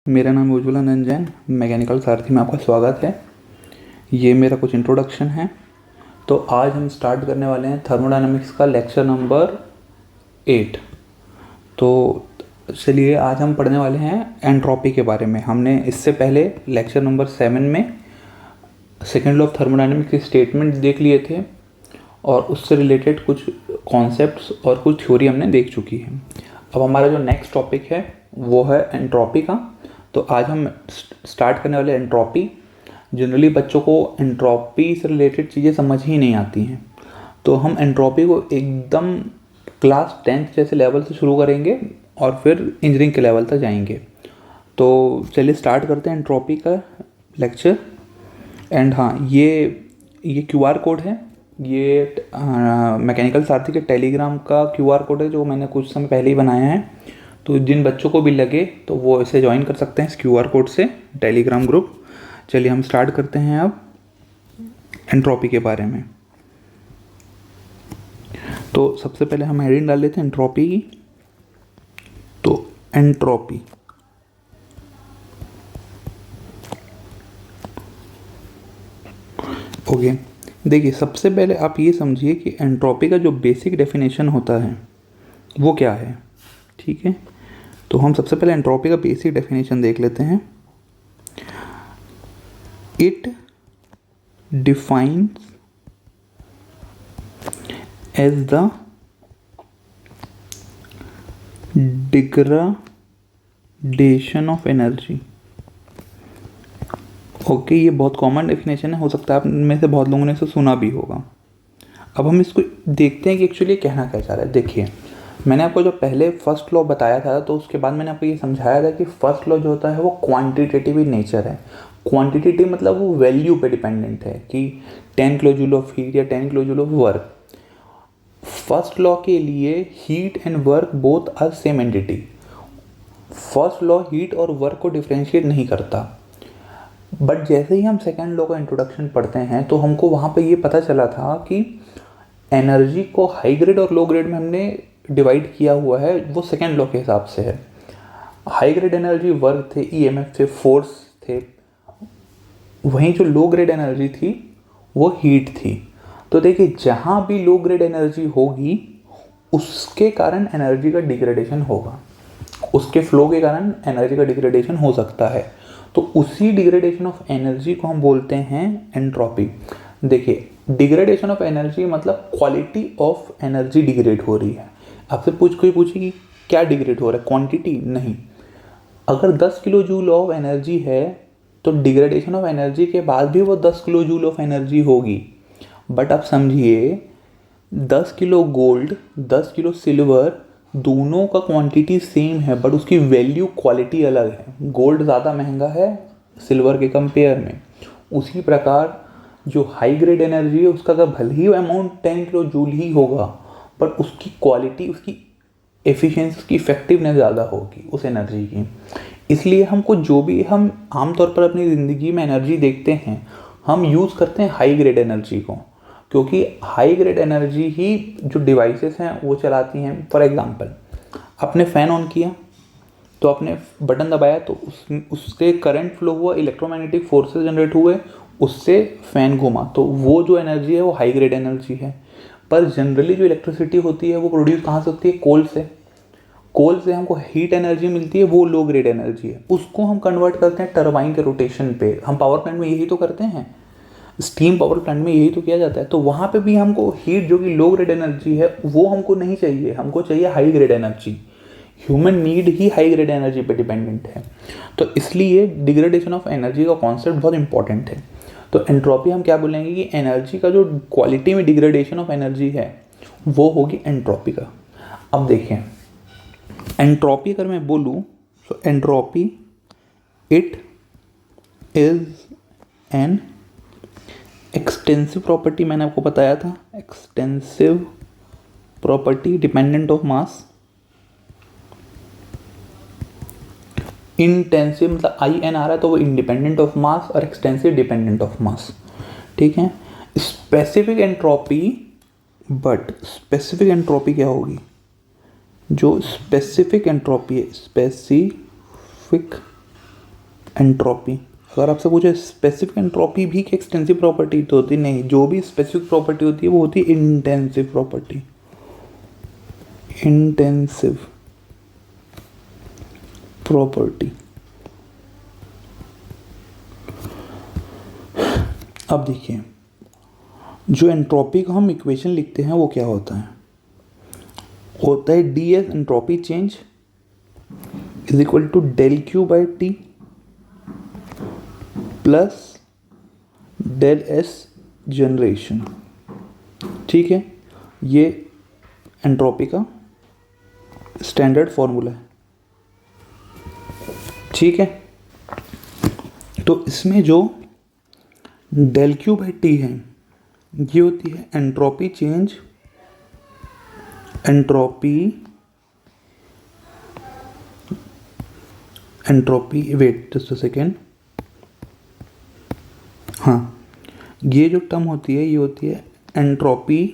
मेरा नाम उज्ज्वला नंद जैन, मैकेनिकल सारथी में आपका स्वागत है। ये मेरा कुछ इंट्रोडक्शन है। तो आज हम स्टार्ट करने वाले हैं थर्मोडायनामिक्स का लेक्चर नंबर 8। तो चलिए आज हम पढ़ने वाले हैं एंट्रोपी के बारे में। हमने इससे पहले लेक्चर नंबर 7 में सेकेंड लॉ ऑफ थर्मोडायनामिक्स के स्टेटमेंट देख लिए थे और उससे रिलेटेड कुछ कॉन्सेप्ट्स और कुछ थ्योरी हमने देख चुकी है। अब हमारा जो नेक्स्ट टॉपिक है वो है एंट्रोपी का। तो आज हम स्टार्ट करने वाले एंट्रोपी। जनरली बच्चों को एंट्रोपी से रिलेटेड चीज़ें समझ ही नहीं आती हैं, तो हम एंट्रोपी को एकदम क्लास 10th जैसे लेवल से शुरू करेंगे और फिर इंजीनियरिंग के लेवल तक जाएंगे। तो चलिए स्टार्ट करते हैं एंट्रोपी का लेक्चर। एंड हाँ, ये QR कोड है। ये मैकेनिकल सारथी के टेलीग्राम का QR कोड है जो मैंने कुछ समय पहले ही बनाया है। तो जिन बच्चों को भी लगे तो वो इसे ज्वाइन कर सकते हैं इस QR कोड से, टेलीग्राम ग्रुप। चलिए हम स्टार्ट करते हैं अब एंट्रोपी के बारे में। तो सबसे पहले हम हेडिंग डाल लेते हैं एंट्रोपी की। तो एंट्रोपी ओके, देखिए सबसे पहले आप ये समझिए कि एंट्रोपी का जो बेसिक डेफिनेशन होता है वो क्या है। ठीक है, तो हम सबसे पहले एंट्रोपी का बेसिक डेफिनेशन देख लेते हैं। It defines as the degradation of energy. Okay, ये बहुत कॉमन डेफिनेशन है, हो सकता है आप में से बहुत लोगों ने इसे सुना भी होगा। अब हम इसको देखते हैं कि एक्चुअली कहना क्या चाह रहा है। देखिए, मैंने आपको जो पहले फर्स्ट लॉ बताया था तो उसके बाद मैंने आपको ये समझाया था कि फर्स्ट लॉ जो होता है वो क्वांटिटेटिव इन नेचर है। क्वांटिटेटिव मतलब वो वैल्यू पे डिपेंडेंट है कि 10 किलो जूल ऑफ हीट या 10 kilo joule of work. First law के लिए heat and work both are same entity. First law heat और वर्क को डिफ्रेंशिएट नहीं करता। बट जैसे ही हम सेकेंड लॉ का इंट्रोडक्शन पढ़ते हैं तो हमको वहाँ पे ये पता चला था कि एनर्जी को हाई ग्रेड और लो ग्रेड में हमने डिवाइड किया हुआ है, वो सेकेंड लॉ के हिसाब से है। हाई ग्रेड एनर्जी वर्क थे, EMF थे, फोर्स थे। वहीं जो लो ग्रेड एनर्जी थी वो हीट थी। तो देखिए, जहाँ भी लो ग्रेड एनर्जी होगी उसके कारण एनर्जी का डिग्रेडेशन होगा, उसके फ्लो के कारण एनर्जी का डिग्रेडेशन हो सकता है। तो उसी डिग्रेडेशन ऑफ एनर्जी को हम बोलते हैं एंट्रोपी। देखिए, डिग्रेडेशन ऑफ एनर्जी मतलब क्वालिटी ऑफ एनर्जी डिग्रेड हो रही है। आपसे कोई पूछेगी क्या डिग्रेड हो रहा है, क्वांटिटी नहीं। अगर 10 किलो जूल ऑफ एनर्जी है तो डिग्रेडेशन ऑफ एनर्जी के बाद भी वो 10 किलो जूल ऑफ एनर्जी होगी। बट आप समझिए, 10 किलो गोल्ड, 10 किलो सिल्वर, दोनों का क्वांटिटी सेम है बट उसकी वैल्यू क्वालिटी अलग है। गोल्ड ज़्यादा महंगा है सिल्वर के कंपेयर में। उसी प्रकार जो हाई ग्रेड एनर्जी है उसका अगर भले ही अमाउंट 10 किलो जूल ही होगा पर उसकी क्वालिटी, उसकी एफिशिएंसी, उसकी इफेक्टिवनेस ज़्यादा होगी उस एनर्जी की। इसलिए हमको जो भी हम आमतौर पर अपनी ज़िंदगी में एनर्जी देखते हैं हम यूज़ करते हैं हाई ग्रेड एनर्जी को, क्योंकि हाई ग्रेड एनर्जी ही जो डिवाइसेस हैं वो चलाती हैं। फॉर एग्जांपल, आपने फ़ैन ऑन किया तो आपने बटन दबाया तो उससे करंट फ्लो हुआ, इलेक्ट्रोमैग्नेटिक फोर्सेस जनरेट हुए, उससे फ़ैन घूमा, तो वो जो एनर्जी है वो हाई ग्रेड एनर्जी है। पर जनरली जो इलेक्ट्रिसिटी होती है वो प्रोड्यूस कहाँ से होती है, कोल से हमको हीट एनर्जी मिलती है, वो लो ग्रेड एनर्जी है। उसको हम कन्वर्ट करते हैं टरबाइन के रोटेशन पे। हम पावर प्लांट में यही तो करते हैं, स्टीम पावर प्लांट में यही तो किया जाता है। तो वहाँ पे भी हमको हीट जो कि लो ग्रेड एनर्जी है वो हमको नहीं चाहिए, हमको चाहिए high grade energy. Human need ही हाई ग्रेड एनर्जी पे डिपेंडेंट है। तो इसलिए डिग्रेडेशन ऑफ एनर्जी का कॉन्सेप्ट बहुत इंपॉर्टेंट है। तो एंट्रोपी हम क्या बोलेंगे कि एनर्जी का जो क्वालिटी में डिग्रेडेशन ऑफ एनर्जी है वो होगी एंट्रोपी का। अब देखें, एंट्रोपी अगर मैं बोलूँ तो entropy it is an extensive property. मैंने आपको बताया था, extensive property dependent of mass. Intensive मतलब IN आ रहा है तो वो इंडिपेंडेंट ऑफ मास, और एक्सटेंसिव डिपेंडेंट ऑफ मास। ठीक है। Specific entropy, but specific entropy क्या होगी, जो स्पेसिफिक एंट्रोपी है, स्पेसिफिक एंट्रोपी, अगर आपसे पूछे स्पेसिफिक एंट्रोपी भी कि एक्सटेंसिव प्रॉपर्टी तो होती नहीं, जो भी स्पेसिफिक प्रॉपर्टी होती है वो होती है इंटेंसिव प्रॉपर्टी, इंटेंसिव प्रॉपर्टी। अब देखिए, जो एंट्रोपी का हम इक्वेशन लिखते हैं वो क्या होता है, होता है D S entropy change is equal to del Q by T plus del S generation. ठीक है, ये एंट्रोपी का स्टैंडर्ड फॉर्मूला है। ठीक है, तो इसमें जो डेल क्यू बाई टी है ये होती है entropy change, entropy wait just a second, हाँ, ये जो टर्म होती है ये होती है entropy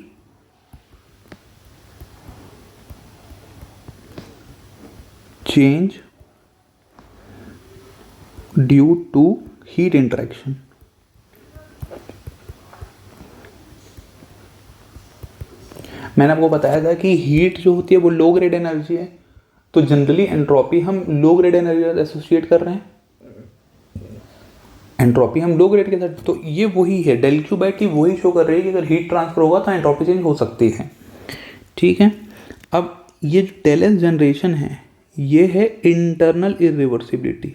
change due to heat interaction. मैंने आपको बताया था कि हीट जो होती है वो लो ग्रेड एनर्जी है, तो जनरली एंट्रोपी हम लो ग्रेड एनर्जी एसोसिएट कर रहे हैं, एंट्रोपी हम लो ग्रेड के साथ, तो ये वही है डेल क्यू बाई टी, वही शो कर रही है कि अगर हीट ट्रांसफर होगा तो एंट्रोपी चेंज हो सकती है। ठीक है, अब ये जो डेल एस जनरेशन है ये है इंटरनल इरिवर्सिबिलिटी।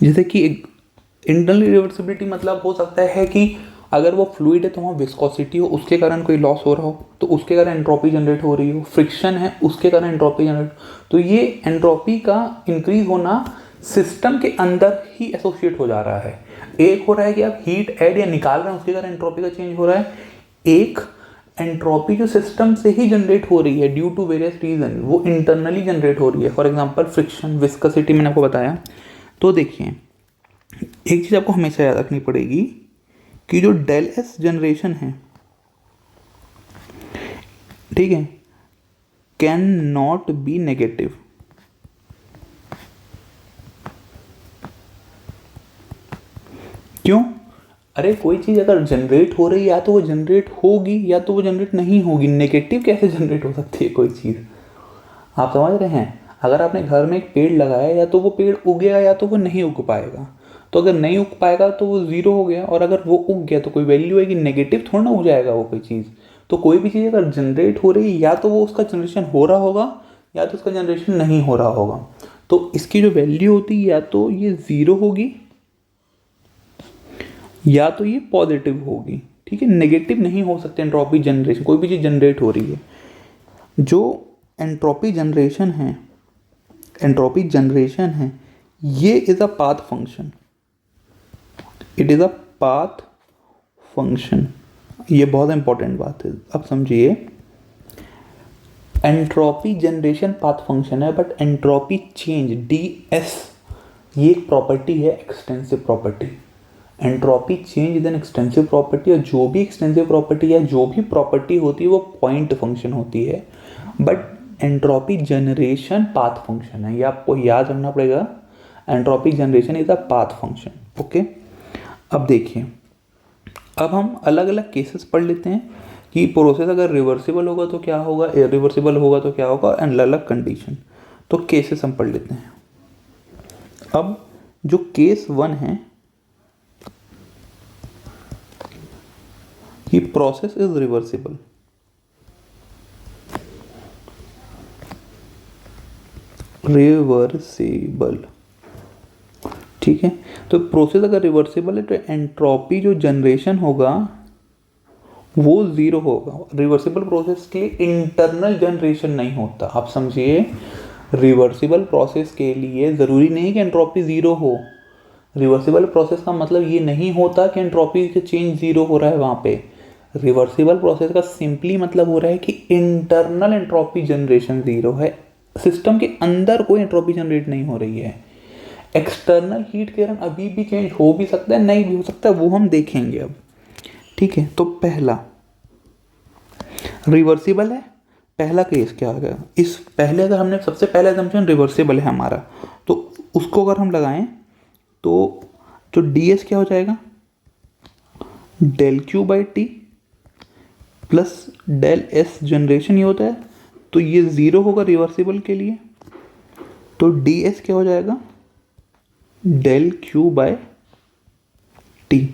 जैसे कि इंटरनल रिवर्सिबिलिटी मतलब हो सकता है कि अगर वो फ्लूइड है तो वहाँ विस्कोसिटी हो, उसके कारण कोई लॉस हो रहा हो तो उसके कारण एंट्रोपी जनरेट हो रही हो, फ्रिक्शन है उसके कारण एंट्रोपी जनरेट, तो ये एंट्रोपी का इंक्रीज होना सिस्टम के अंदर ही एसोसिएट हो जा रहा है। एक हो रहा है कि आप हीट ऐड या निकाल रहे हैं उसके कारण एंट्रोपी का चेंज हो रहा है, एक एंट्रोपी जो सिस्टम से ही जनरेट हो रही है ड्यू टू वेरियस रीजन, वो इंटरनली जनरेट हो रही है। फॉर एग्जांपल फ्रिक्शन, विस्कोसिटी मैंने आपको बताया। तो देखिए, एक चीज़ आपको हमेशा याद रखनी पड़ेगी कि जो डेल एस जनरेशन है, ठीक है, कैन नॉट बी नेगेटिव। क्यों? अरे कोई चीज़ अगर जनरेट हो रही है या तो वो जनरेट होगी या तो वो जनरेट नहीं होगी, नेगेटिव कैसे जनरेट हो सकती है कोई चीज़? आप समझ रहे हैं? अगर आपने घर में एक पेड़ लगाया या तो वो पेड़ उगेगा या तो वो नहीं उग पाएगा, तो अगर नहीं उग पाएगा तो वो ज़ीरो हो गया, और अगर वो उग गया तो कोई वैल्यू है कि नेगेटिव थोड़ा ना हो जाएगा वो कोई चीज़। तो कोई भी चीज़ अगर जनरेट हो रही है या तो वो उसका जनरेशन हो रहा होगा या तो उसका जनरेशन नहीं हो रहा होगा, तो इसकी जो वैल्यू होती है या तो ये ज़ीरो होगी या तो ये पॉजिटिव होगी। ठीक है, नेगेटिव नहीं हो सकते एंट्रोपी जनरेशन, कोई भी चीज़ जनरेट हो रही है। जो एंट्रोपी जनरेशन है ये is a path function, it is a path function. ये बहुत इंपॉर्टेंट बात है, अब समझिए। एंट्रोपी जनरेशन पाथ फंक्शन है, बट एंट्रोपी चेंज ds ये एक प्रॉपर्टी है, extensive property. Entropy change is an extensive property, और जो भी एक्सटेंसिव प्रॉपर्टी या जो भी प्रॉपर्टी होती है वो पॉइंट फंक्शन होती है, but entropy generation path function है। ये आपको याद रखना पड़ेगा, entropy generation is a path function. Okay, अब देखिए, अब हम अलग अलग केसेस पढ़ लेते हैं कि प्रोसेस अगर रिवर्सिबल होगा तो क्या होगा, इरिवर्सिबल होगा तो क्या होगा, एंड अलग अलग कंडीशन। तो केसेस हम पढ़ लेते हैं। अब जो केस 1 है कि प्रोसेस इज रिवर्सिबल, ठीक है। तो प्रोसेस अगर रिवर्सिबल है तो एंट्रोपी जो जनरेशन होगा वो ज़ीरो होगा। रिवर्सिबल प्रोसेस के लिए इंटरनल जनरेशन नहीं होता। आप समझिए, रिवर्सिबल प्रोसेस के लिए ज़रूरी नहीं कि एंट्रोपी ज़ीरो हो। रिवर्सिबल प्रोसेस का मतलब ये नहीं होता कि एंट्रोपी का चेंज ज़ीरो हो रहा है वहाँ पे। रिवर्सिबल प्रोसेस का सिंपली मतलब हो रहा है कि इंटरनल एंट्रोपी जनरेशन ज़ीरो है, सिस्टम के अंदर कोई एंट्रोपी जनरेट नहीं हो रही है। एक्सटर्नल हीट के कारण अभी भी चेंज हो भी सकता है, नहीं भी हो सकता है, वो हम देखेंगे अब। ठीक है, तो पहला रिवर्सिबल है, पहला केस क्या आ गया, इस पहले अगर हमने सबसे पहला assumption रिवर्सिबल है हमारा, तो उसको अगर हम लगाएं तो जो डी एस क्या हो जाएगा, del Q by T plus del S generation ये होता है, तो ये ज़ीरो होगा रिवर्सिबल के लिए, तो डी एस क्या हो जाएगा, del Q by T.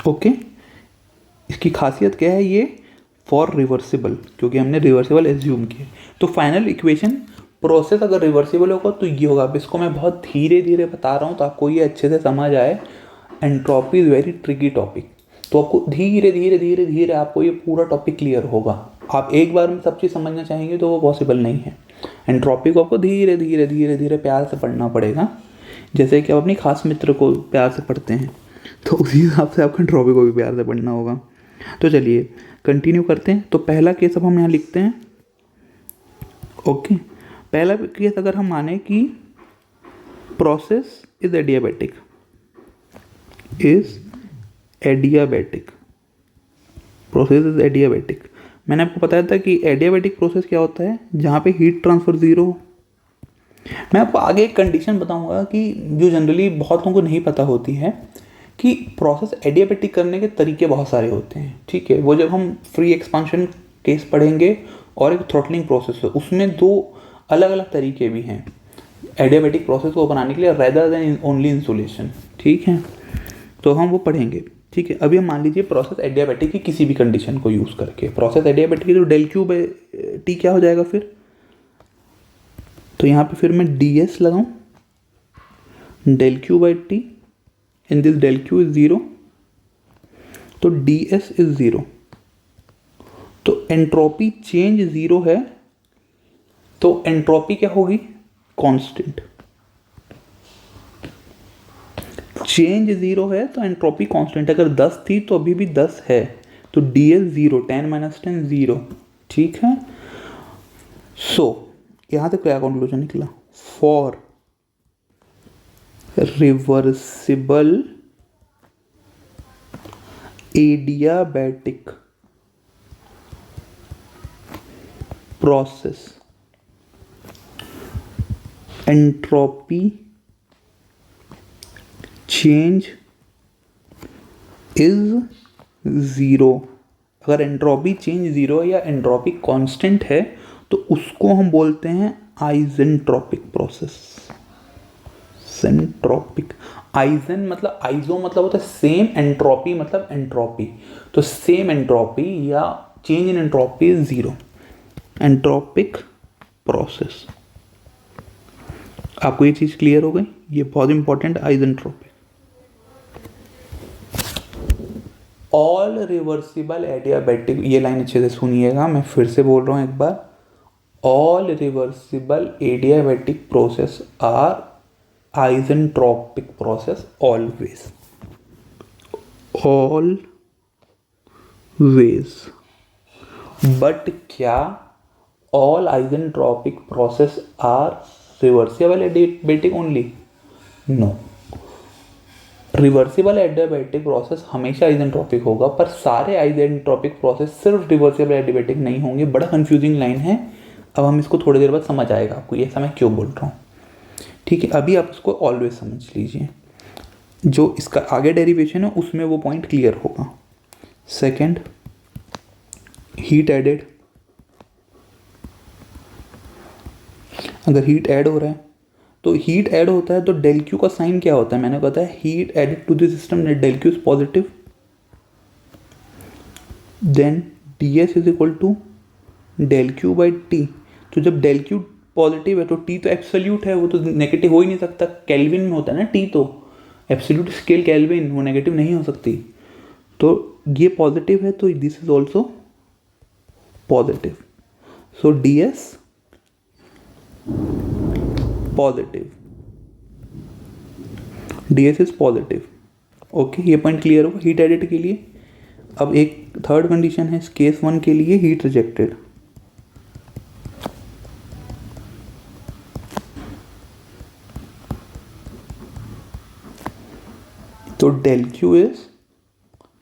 Okay, इसकी खासियत क्या है, ये फॉर रिवर्सिबल, क्योंकि हमने रिवर्सिबल एज्यूम किया। तो फाइनल इक्वेशन प्रोसेस अगर रिवर्सिबल होगा तो ये होगा। अब इसको मैं बहुत धीरे धीरे बता रहा हूँ तो आपको ये अच्छे से समझ आए। Entropy is very tricky topic, तो आपको धीरे धीरे धीरे धीरे आपको ये पूरा टॉपिक क्लियर होगा। आप एक बार में सब चीज़ समझना चाहेंगे तो वो पॉसिबल नहीं है। एंट्रोपी को आपको धीरे धीरे धीरे धीरे प्यार से पढ़ना पड़ेगा, जैसे कि आप अपनी खास मित्र को प्यार से पढ़ते हैं, तो उसी हिसाब से आपको एंट्रोपी को भी प्यार से पढ़ना होगा। तो चलिए कंटिन्यू करते हैं। तो पहला केस अब हम यहाँ लिखते हैं। ओके, पहला केस अगर हम माने कि process is adiabatic, process is adiabatic. मैंने आपको बताया था कि एडियाबैटिक प्रोसेस क्या होता है, जहाँ पे हीट ट्रांसफर ज़ीरो हो। मैं आपको आगे एक कंडीशन बताऊंगा कि जो जनरली बहुत लोगों को नहीं पता होती है, कि प्रोसेस एडियाबैटिक करने के तरीके बहुत सारे होते हैं। ठीक है, वो जब हम फ्री एक्सपांशन केस पढ़ेंगे और एक थ्रॉटलिंग प्रोसेस है, उसमें दो अलग अलग तरीके भी हैं एडियाबैटिक प्रोसेस को बनाने के लिए, रेदर देन ओनली इंसुलेशन। ठीक है, तो हम वो पढ़ेंगे। ठीक है, अभी हम मान लीजिए प्रोसेस एडियाबैटिक की किसी भी कंडीशन को यूज़ करके प्रोसेस एडियाबैटिक की, तो डेल क्यू बाई टी क्या हो जाएगा फिर, तो यहाँ पे फिर मैं डी एस लगाऊँ, del Q by T, in this del Q is zero, तो डी एस इज ज़ीरो। तो एंट्रोपी चेंज ज़ीरो है, तो एंट्रोपी क्या होगी, कांस्टेंट। चेंज ज़ीरो है तो एंट्रोपी कांस्टेंट, अगर 10 थी तो अभी भी 10 है, तो D S zero, 10 minus 10 zero. ठीक है, सो यहाँ तक क्या कंक्लूजन निकला, for reversible adiabatic process entropy change is zero. अगर एंट्रोपी चेंज ज़ीरो या एंट्रोपी कांस्टेंट है तो उसको हम बोलते हैं आइसेंट्रोपिक प्रोसेस। सेंट्रोपिक, आइजन मतलब आइजो मतलब होता है सेम, एंट्रोपी मतलब एंट्रोपी, तो सेम एंट्रोपी या change in entropy is zero, entropic process. आपको ये चीज़ क्लियर हो गई, ये बहुत important, isentropic. All reversible adiabatic, ये लाइन अच्छे से सुनिएगा, मैं फिर से बोल रहा हूँ एक बार, all reversible adiabatic process are isentropic process always, but क्या all isentropic process are reversible adiabatic only, no. Reversible adiabatic process हमेशा आइसेंट्रोपिक होगा, पर सारे आइसेंट्रोपिक प्रोसेस सिर्फ रिवर्सिबल एडियाबैटिक नहीं होंगे। बड़ा कंफ्यूजिंग लाइन है, अब हम इसको थोड़ी देर बाद समझ आएगा आपको ये ऐसा मैं क्यों बोल रहा हूँ। ठीक है, अभी आप इसको ऑलवेज समझ लीजिए, जो इसका आगे डेरिवेशन है उसमें वो पॉइंट क्लियर होगा। सेकंड, हीट एडेड, अगर हीट ऐड हो रहा है तो हीट ऐड होता है तो डेल क्यू का साइन क्या होता है, मैंने कहा था heat added to the system, del Q is positive, then D S is equal to del Q by T. तो जब डेल क्यू पॉजिटिव है तो टी तो एब्सोल्यूट है, वो तो नेगेटिव हो ही नहीं सकता, केल्विन में होता है ना टी, तो एब्सोल्यूट स्केल केल्विन, वो नेगेटिव नहीं हो सकती। तो ये पॉजिटिव है तो this is also positive, so D S positive, D S is positive. Okay, ये पॉइंट क्लियर होगा हीट एडेड के लिए। अब एक थर्ड कंडीशन है केस वन के लिए, हीट रिजेक्टेड। तो डेल क्यू इज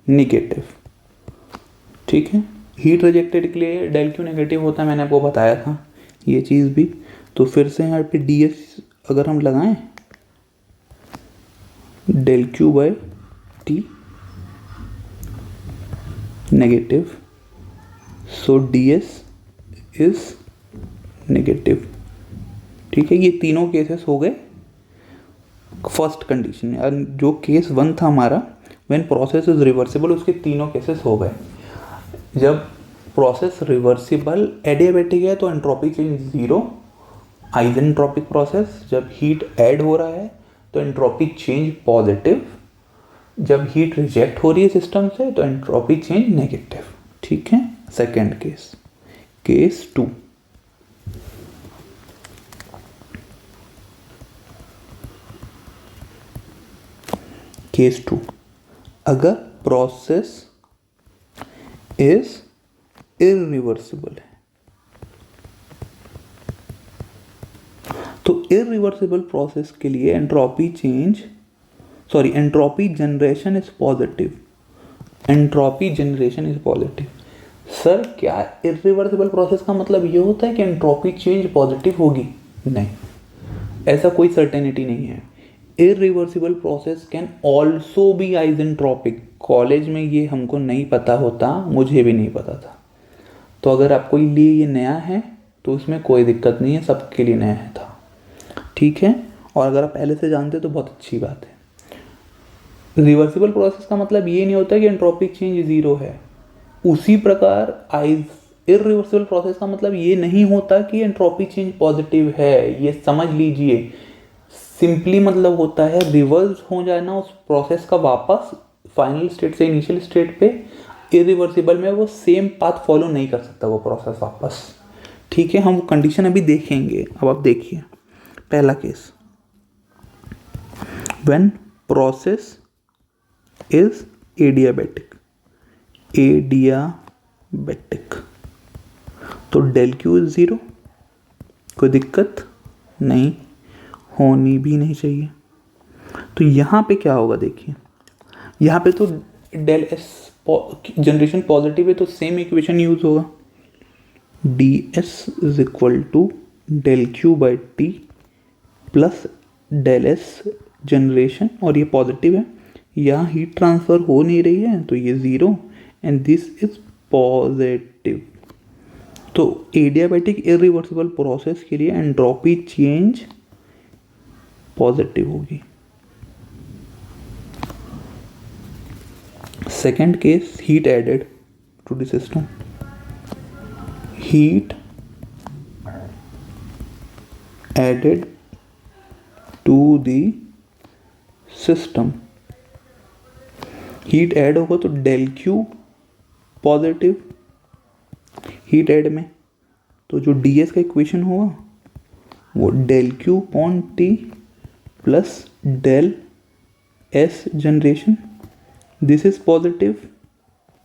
निगेटिव, ठीक है। हीट रिजेक्टेड के लिए डेल क्यू नेगेटिव होता है, मैंने आपको बताया था ये चीज़ भी। तो फिर से यहाँ पे डी एस अगर हम लगाएं, del Q by T negative, so D S is negative, ठीक है। ये तीनों केसेस हो गए फर्स्ट कंडीशन। और जो केस 1 था हमारा, व्हेन प्रोसेस इज रिवर्सिबल, उसके तीनों केसेस हो गए। जब प्रोसेस रिवर्सिबल एडियाबैटिक है तो entropy change zero, isentropic process. जब हीट ऐड हो रहा है तो एंट्रोपी चेंज पॉजिटिव, जब हीट रिजेक्ट हो रही है सिस्टम से तो एंट्रोपी चेंज नेगेटिव, ठीक है। सेकेंड केस, केस 2, केस 2, अगर प्रोसेस इज इरिवर्सिबल है, तो इरिवर्सिबल प्रोसेस के लिए entropy generation is positive, entropy generation is positive. Sir क्या इरिवर्सिबल प्रोसेस का मतलब ये होता है कि एंट्रोपी चेंज पॉजिटिव होगी? नहीं, ऐसा कोई सर्टेनिटी नहीं है। Irreversible process can also be isentropic. College में ये हमको नहीं पता होता, मुझे भी नहीं पता था। तो अगर आपको लिए ये नया है तो उसमें कोई दिक्कत नहीं है, सबके लिए नया है था, ठीक है। और अगर आप पहले से जानते तो बहुत अच्छी बात है। रिवर्सिबल प्रोसेस का मतलब ये नहीं होता कि एंट्रोपी चेंज जीरो है। उसी प्रकार इरिवर्सिबल प्रोसेस का मतलब ये नहीं होता कि एंट्रोपी चेंज पॉजिटिव है, ये समझ लीजिए। सिंपली मतलब होता है रिवर्स हो जाना उस प्रोसेस का वापस फाइनल स्टेट से इनिशियल स्टेट पे। इरिवर्सिबल में वो सेम पाथ फॉलो नहीं कर सकता वो प्रोसेस वापस, ठीक है। हम वो कंडीशन अभी देखेंगे। अब आप देखिए पहला case, when process is adiabatic, तो डेल क्यू इज जीरो, कोई दिक्कत नहीं, होनी भी नहीं चाहिए। तो यहाँ पे क्या होगा देखिए, यहाँ पे तो डेल एस जनरेशन पॉजिटिव है तो सेम इक्वेशन यूज होगा, D S is equal to del Q by T plus del S generation, और ये पॉजिटिव है, यहाँ हीट ट्रांसफर हो नहीं रही है तो ये zero and this is positive. तो एडियाबैटिक इरिवर्सिबल प्रोसेस के लिए एंट्रोपी चेंज पॉजिटिव होगी। Second case, heat added to the system, heat added to the system, heat add होगा तो del Q positive heat add में, तो जो डी एस का इक्वेशन होगा वो del Q upon T plus del S generation, this is positive,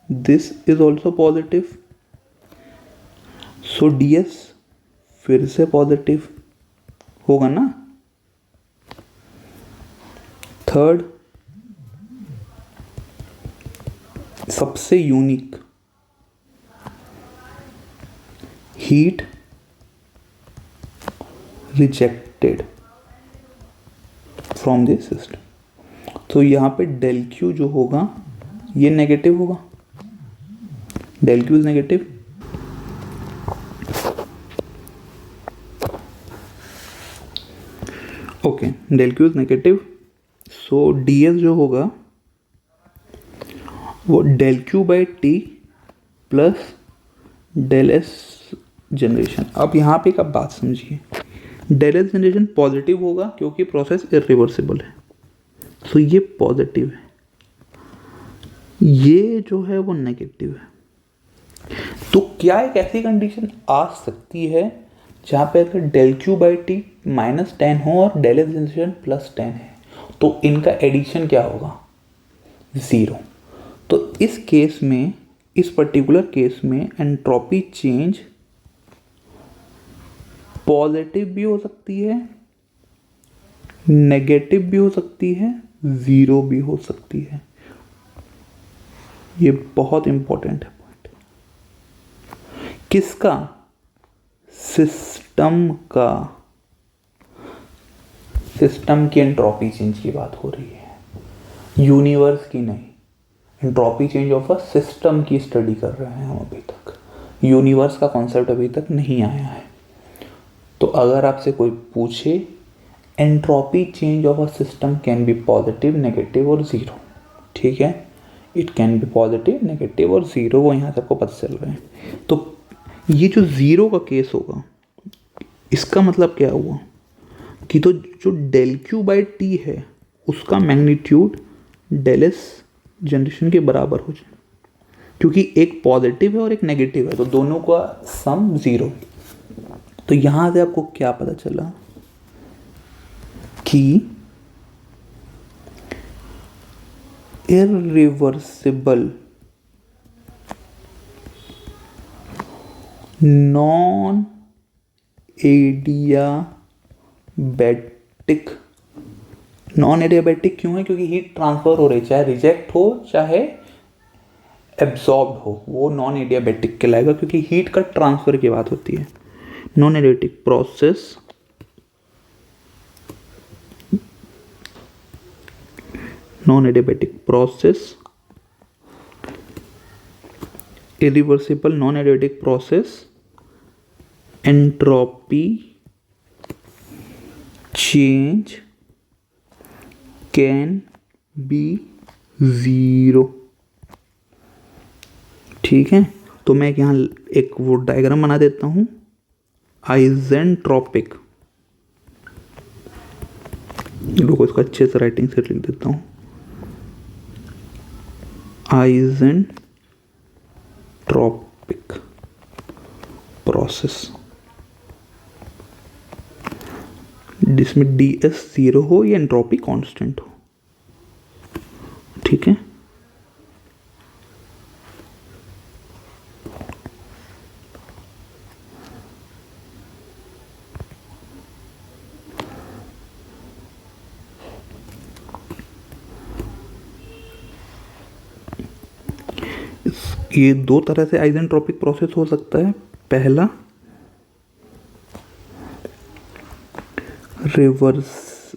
this is also positive, so D S फिर से पॉजिटिव होगा ना। थर्ड, सबसे unique, heat rejected from this system, तो यहाँ पे डेल क्यू जो होगा ये नेगेटिव होगा, del Q is negative. Okay, del Q is negative, so D S जो होगा वो del Q by T plus del S generation. अब यहाँ पे एक आप बात समझिए, डेल एस जनरेशन पॉजिटिव होगा क्योंकि प्रोसेस इरिवर्सिबल है, सो ये पॉजिटिव है, ये जो है वो नेगेटिव है। तो क्या एक ऐसी कंडीशन आ सकती है जहाँ पे अगर del Q by T minus 10 हो और डेल एस जनरेशन प्लस 10 है तो इनका एडिशन क्या होगा? ज़ीरो। तो इस केस में, इस पर्टिकुलर केस में एंट्रोपी चेंज पॉजिटिव भी हो सकती है, नेगेटिव भी हो सकती है, ज़ीरो भी हो सकती है। ये बहुत इंपॉर्टेंट है पॉइंट। किसका? सिस्टम का। सिस्टम की एंट्रोपी चेंज की बात हो रही है, यूनिवर्स की नहीं। Entropy change of a system की स्टडी कर रहे हैं हम अभी तक। यूनिवर्स का कॉन्सेप्ट अभी तक नहीं आया है। तो अगर आपसे कोई पूछे entropy change of a system can be positive, negative और ज़ीरो, ठीक है, it can be positive, negative और ज़ीरो, वो यहाँ से आपको पता चल रहा है। तो ये जो ज़ीरो का केस होगा, इसका मतलब क्या हुआ कि तो जो डेल क्यू बाई टी है उसका मैग्नीट्यूड डेल एस जनरेशन के बराबर हो जाए, क्योंकि एक पॉजिटिव है और एक नेगेटिव है, तो दोनों का सम ज़ीरो। तो यहाँ से आपको क्या पता चला कि irreversible non adiabatic, non adiabatic क्यों है? क्योंकि हीट ट्रांसफर हो रही, चाहे रिजेक्ट हो चाहे एब्जॉर्ब हो, वो नॉन एडियाबैटिक कहलाएगा, क्योंकि हीट का ट्रांसफर की बात होती है। Non adiabatic process irreversible non-adiabatic process, entropy change can be zero, ठीक है। तो मैं यहाँ एक वो डायग्राम बना देता हूँ, आइजेंट्रोपिक, लोगों इसको अच्छे से राइटिंग से लिख देता हूँ, आइजेंट्रोपिक प्रोसेस, जिसमें डी एस ज़ीरो हो या एंट्रोपी कांस्टेंट हो, ठीक है। ये दो तरह से आइजेंट्रोपिक प्रोसेस हो सकता है। पहला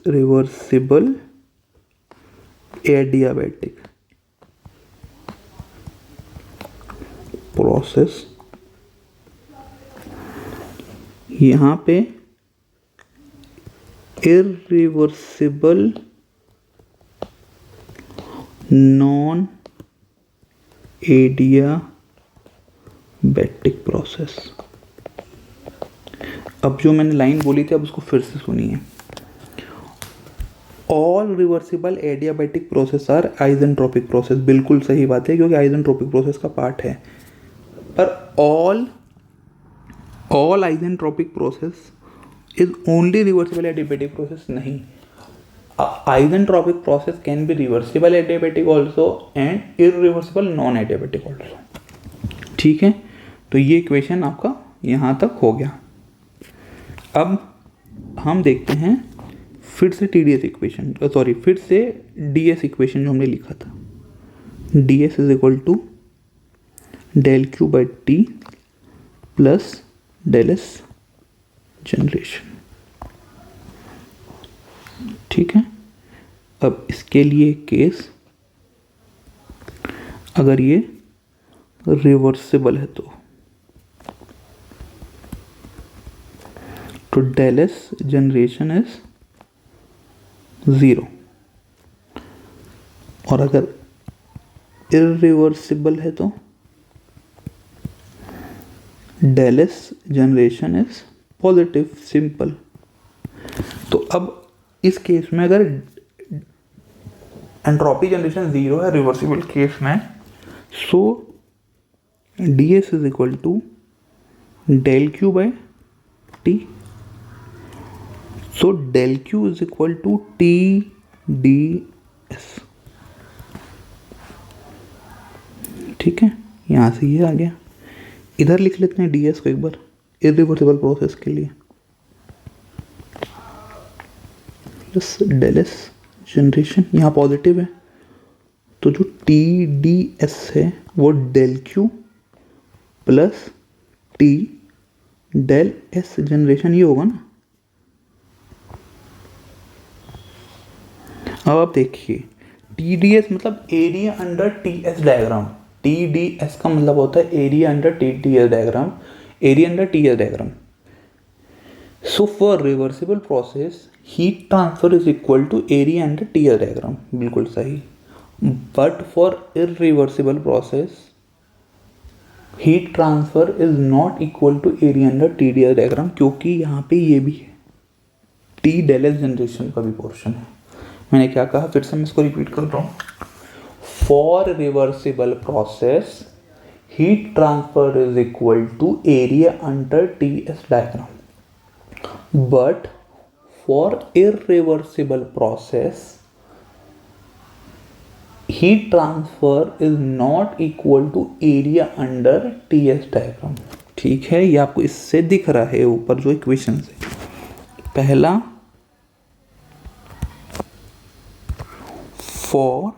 रिवर्सिबल एडियाबैटिक प्रोसेस, यहाँ पे इर्रिवर्सिबल नॉन एडियाबैटिक प्रोसेस। अब जो मैंने लाइन बोली थी अब उसको फिर से सुनिए। All reversible adiabatic process are isentropic process, बिल्कुल सही बात है, क्योंकि आइजेंट्रोपिक प्रोसेस का पार्ट है। पर all isentropic process is only reversible adiabatic process नहीं। Isentropic process can be reversible adiabatic also and irreversible non adiabatic also, ठीक है। तो ये इक्वेशन आपका यहाँ तक हो गया। अब हम देखते हैं फिर से TDS इक्वेशन, सॉरी फिर से DS इक्वेशन जो हमने लिखा था। DS is equal to del Q by T plus del S generation, ठीक है। अब इसके लिए केस, अगर ये रिवर्सिबल है तो del S generation is zero, और अगर इर्रिवर्सिबल है तो del S generation is positive, simple. तो अब इस केस में अगर एंट्रोपी जनरेशन ज़ीरो है रिवर्सिबल केस में, so D S is equal to del Q by T, so del Q is equal to T D S, ठीक है। यहाँ से ये आ गया, इधर लिख लेते हैं डी एस को एक बार इर्रिवर्सिबल प्रोसेस के लिए, प्लस डेल एस जनरेशन यहाँ पॉजिटिव है, तो जो टी डी एस है वो del Q plus T del S generation, ये होगा ना। अब आप देखिए टी डी एस मतलब area under T S diagram. T D S का मतलब होता है area under T T S diagram, area under T S diagram. So for reversible process heat transfer is equal to area under T S diagram, बिल्कुल सही। But for irreversible process heat transfer is not equal to area under T D S diagram, क्योंकि यहाँ पे ये भी है, T del S generation का भी पोर्शन है। मैंने क्या कहा, फिर से मैं इसको रिपीट कर रहा हूँ। For reversible process heat transfer is equal to area under T S diagram, but for irreversible process heat transfer is not equal to area under T S diagram. ठीक है, ये आपको इससे दिख रहा है ऊपर जो इक्वेशन है। पहला for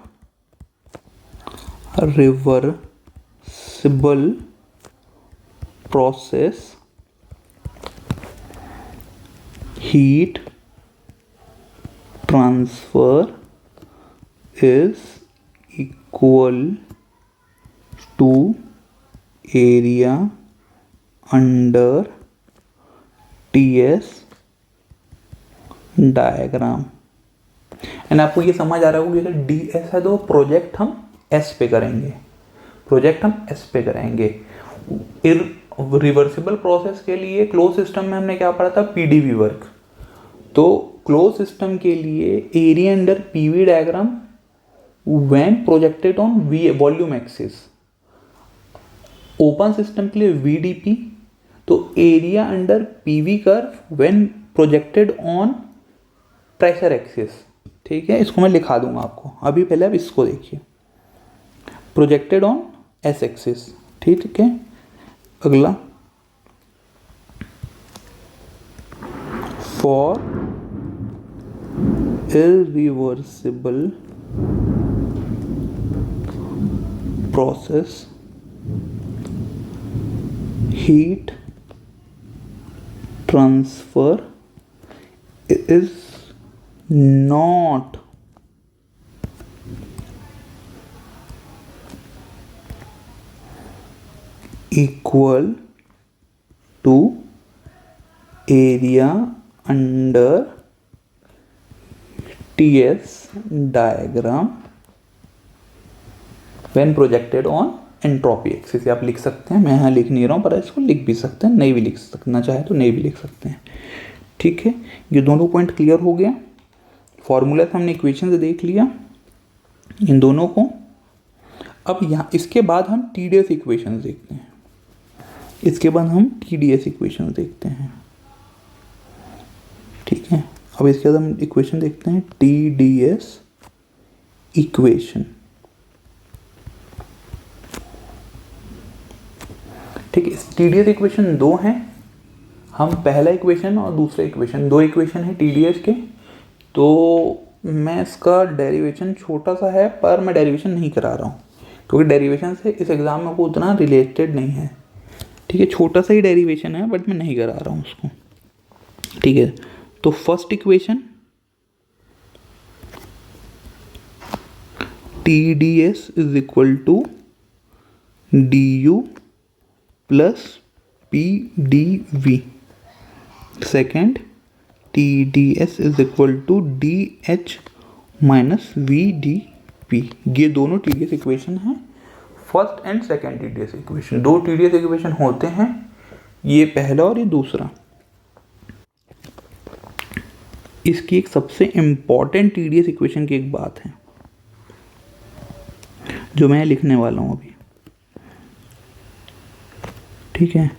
reversible process heat transfer is equal to area under T S diagram. And आपको ये समझ आ रहा होगा कि अगर डी एस है तो प्रोजेक्ट हम एस पे करेंगे, रिवर्सिबल प्रोसेस के लिए क्लोज सिस्टम में हमने क्या पढ़ा था, पीडीवी वर्क। तो क्लोज सिस्टम के लिए area under PV diagram when projected on V volume axis, open system के लिए वीडीपी, तो area under PV curve when projected on pressure axis. ठीक है, इसको मैं लिखा दूंगा आपको, अभी पहले आप इसको देखिए, प्रोजेक्टेड ऑन एस एक्सिस। ठीक है, अगला for irreversible process heat transfer is not equal to area under TS diagram when projected on entropy axis. आप लिख सकते हैं, मैं यहाँ लिख नहीं रहा हूँ, पर इसको लिख भी सकते हैं, नहीं भी लिख सकना चाहे तो नहीं भी लिख सकते हैं। ठीक है, ये दोनों पॉइंट क्लियर हो गया। फॉर्मूला से हमने इक्वेशन से देख लिया इन दोनों को। अब यहाँ इसके बाद हम टी डी एस इक्वेशन देखते हैं, देखते हैं। ठीक है, अब इसके बाद हम इक्वेशन देखते हैं, टी डी एस इक्वेशन। ठीक है, टी डी एस इक्वेशन दो हैं, हम पहला इक्वेशन और दूसरा इक्वेशन, दो इक्वेशन है टी डी एस के। तो मैं इसका डेरिवेशन छोटा सा है, पर मैं डेरिवेशन नहीं करा रहा हूँ क्योंकि डेरिवेशन से इस एग्ज़ाम में को उतना रिलेटेड नहीं है। ठीक है, छोटा सा ही डेरिवेशन है, बट मैं नहीं करा रहा हूँ उसको। ठीक है, तो first equation T D S is equal to D U plus P D V. Second T D S is equal to D H minus V D P. ये दोनों टी डी एस इक्वेशन हैं, first and second T D S equation. दो T D S equation होते हैं, ये पहला और ये दूसरा। इसकी एक सबसे important T D S equation की एक बात है जो मैं लिखने वाला हूँ अभी। ठीक है,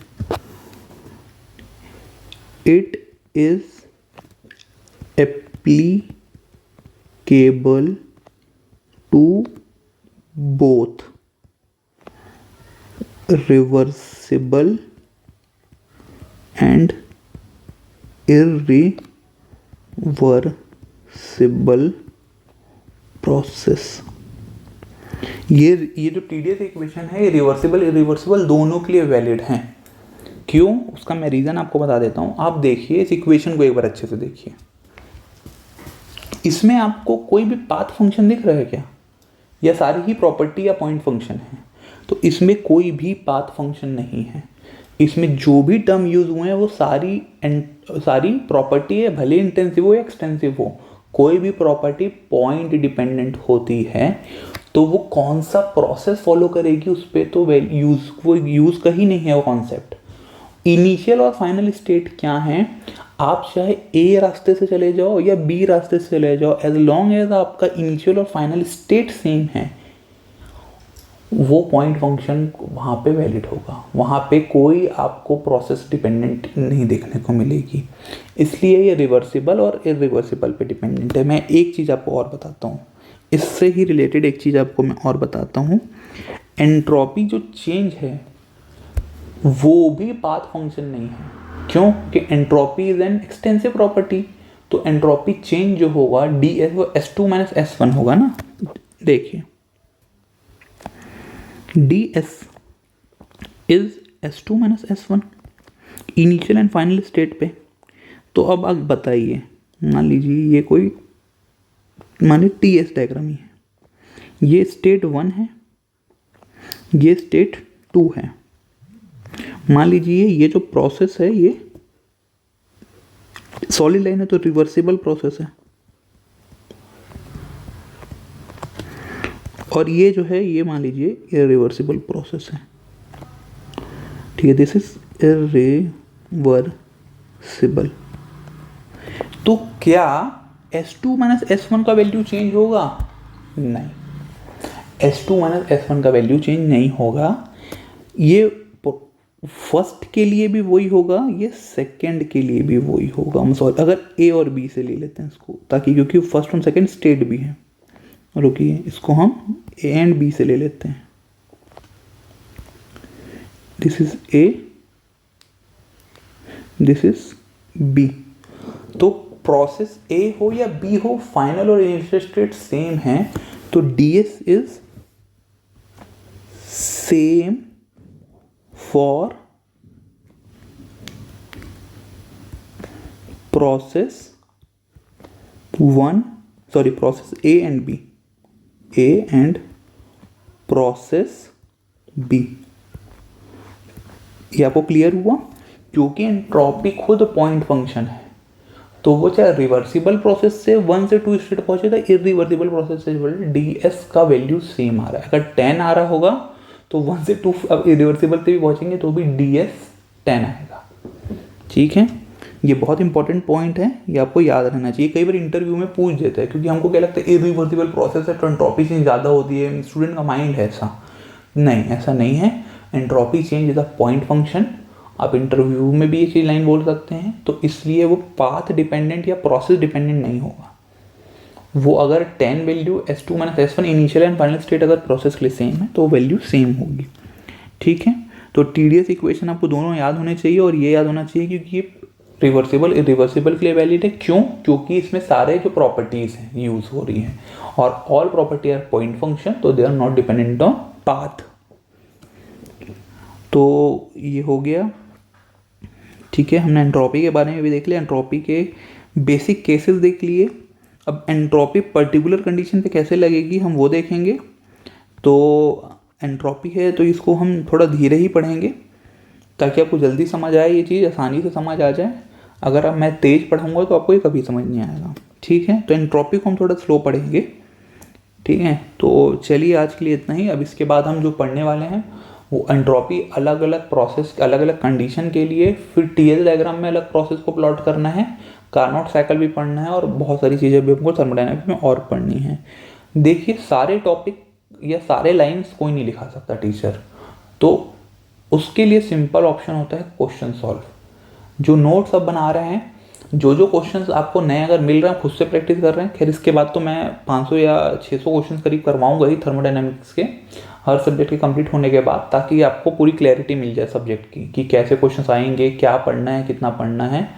it is applicable to both reversible and irreversible process. ये जो टीडीएस इक्वेशन है ये रिवर्सिबल इरिवर्सिबल दोनों के लिए वैलिड हैं। क्यों, उसका मैं रीज़न आपको बता देता हूँ। आप देखिए इस इक्वेशन को एक बार अच्छे से देखिए। इसमें आपको कोई भी पाथ फंक्शन दिख रहा है क्या, या सारी ही प्रॉपर्टी या पॉइंट फंक्शन है? तो इसमें कोई भी पाथ फंक्शन नहीं है। इसमें जो भी टर्म यूज हुए हैं वो सारी प्रॉपर्टी है, भले इंटेंसिव हो या एक्सटेंसिव हो। कोई भी प्रॉपर्टी पॉइंट डिपेंडेंट होती है तो वो कौन सा प्रोसेस फॉलो करेगी उस पर तो वो यूज का ही नहीं है वो कॉन्सेप्ट। इनिशियल और फाइनल स्टेट क्या है, आप चाहे ए रास्ते से चले जाओ या बी रास्ते से चले जाओ, एज लॉन्ग एज आपका इनिशियल और फाइनल स्टेट सेम है वो पॉइंट फंक्शन वहाँ पे वैलिड होगा। वहाँ पे कोई आपको प्रोसेस डिपेंडेंट नहीं देखने को मिलेगी। इसलिए ये रिवर्सिबल और इरिवर्सिबल पे डिपेंडेंट है। मैं एक चीज़ आपको और बताता हूँ, इससे ही रिलेटेड एक चीज़ आपको मैं और बताता हूँ। एंट्रोपी जो चेंज है वो भी पाथ फंक्शन नहीं है। क्यों कि entropy is an extensive property. तो एंट्रोपी चेंज जो होगा डी एस वो S2 माइनस S1 होगा ना। देखिए ds is S2 minus S1 initial and final state पे। तो अब आप बताइए, मान लीजिए ये कोई माने TS डायग्राम ही है, ये स्टेट 1 है, ये स्टेट 2 है। मान लीजिए ये जो प्रोसेस है ये सॉलिड लाइन है तो रिवर्सिबल प्रोसेस है, और ये जो है ये मान लीजिए इरिवर्सिबल प्रोसेस है। ठीक है, दिस इज इरिवर्सिबल। तो क्या S2 माइनस S1 का वैल्यू चेंज होगा? नहीं, S2 माइनस S1 का वैल्यू चेंज नहीं होगा। ये फर्स्ट के लिए भी वही होगा, ये सेकंड के लिए भी वही होगा। हम सॉरी अगर A और B से ले लेते हैं इसको, ताकि क्योंकि फर्स्ट और सेकंड स्टेट भी है। रुकिए, इसको हम A एंड B से ले लेते हैं। This is A, this is B। तो प्रोसेस A हो या B हो, फाइनल और इनिशियल स्टेट सेम है। तो DS is same for process A and B, A and process B। ये आपको क्लियर हुआ? क्योंकि एंट्रोपी खुद पॉइंट फंक्शन है, तो वो चाहे रिवर्सिबल प्रोसेस से 1 से 2 स्टेट पहुंचे तो इरिवर्सिबल प्रोसेस से DS का वैल्यू सेम आ रहा है। अगर 10 आ रहा होगा तो 1 से 2 अब इरिवर्सिबल पे भी पहुंचेंगे तो भी DS 10 आएगा। ठीक है, ये बहुत इंपॉर्टेंट पॉइंट है, ये आपको याद रहना चाहिए। कई बार इंटरव्यू में पूछ देते हैं, क्योंकि हमको क्या लगता है इरिवर्सिबल प्रोसेस है तो एंट्रोपी चेंज ज़्यादा होती है, स्टूडेंट का माइंड है ऐसा। नहीं, ऐसा नहीं है। Entropy change is a point function. आप इंटरव्यू में भी ये चीज़ लाइन बोल सकते हैं, तो इसलिए वो पाथ डिपेंडेंट या प्रोसेस डिपेंडेंट नहीं होगा। वो अगर 10 value S2 minus S1 initial and final state अगर प्रोसेस के लिए सेम है तो वैल्यू सेम होगी। ठीक है, तो TDS इक्वेशन आपको दोनों याद होने चाहिए, और ये याद होना चाहिए क्योंकि ये रिवर्सिबल इरिवर्सिबल के लिए वैलिड है। क्यों? क्योंकि इसमें सारे जो प्रॉपर्टीज़ हैं यूज़ हो रही हैं, और all property are point function, तो they are not dependent on path. तो ये हो गया। ठीक है, हमने एंट्रोपी के बारे में भी देख लिया, एंट्रोपी के बेसिक केसेस देख लिए। अब एंट्रोपी पर्टिकुलर कंडीशन पे कैसे लगेगी हम वो देखेंगे। तो एंट्रोपी है तो इसको हम थोड़ा धीरे ही पढ़ेंगे ताकि आपको जल्दी समझ आए, ये चीज़ आसानी से समझ आ जाए। अगर अब मैं तेज़ पढ़ाऊँगा तो आपको ये कभी समझ नहीं आएगा। ठीक है, तो एंट्रोपी को हम थोड़ा स्लो पढ़ेंगे। ठीक है, तो चलिए आज के लिए इतना ही। अब इसके बाद हम जो पढ़ने वाले हैं वो एंट्रोपी अलग अलग प्रोसेस, अलग अलग कंडीशन के लिए, फिर TS डायग्राम में अलग प्रोसेस को प्लॉट करना है, कार्नोट साइकिल भी पढ़ना है, और बहुत सारी चीज़ें भी हमको थर्मोडायनामिक्स में और पढ़नी है। देखिए, सारे टॉपिक या सारे लाइंस कोई नहीं लिखा सकता टीचर, तो उसके लिए सिंपल ऑप्शन होता है क्वेश्चन सॉल्व। जो नोट्स अब बना रहे हैं, जो जो क्वेश्चंस आपको नए अगर मिल रहे हैं खुद से प्रैक्टिस कर रहे हैं। खैर इसके बाद तो मैं 500 या 600 क्वेश्चन करीब करवाऊंगा ही थर्मोडायनामिक्स के, हर सब्जेक्ट के कंप्लीट होने के बाद, ताकि आपको पूरी क्लैरिटी मिल जाए सब्जेक्ट की कि कैसे क्वेश्चंस आएंगे, क्या पढ़ना है, कितना पढ़ना है।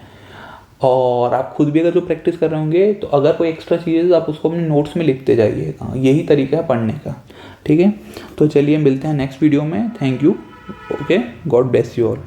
और आप खुद भी अगर जो प्रैक्टिस कर रहे होंगे तो अगर कोई एक्स्ट्रा चीज़ आप उसको अपने नोट्स में लिखते जाइएगा, यही तरीका है पढ़ने का। ठीक है, तो चलिए मिलते हैं नेक्स्ट वीडियो में। Thank you. Okay, God bless you all.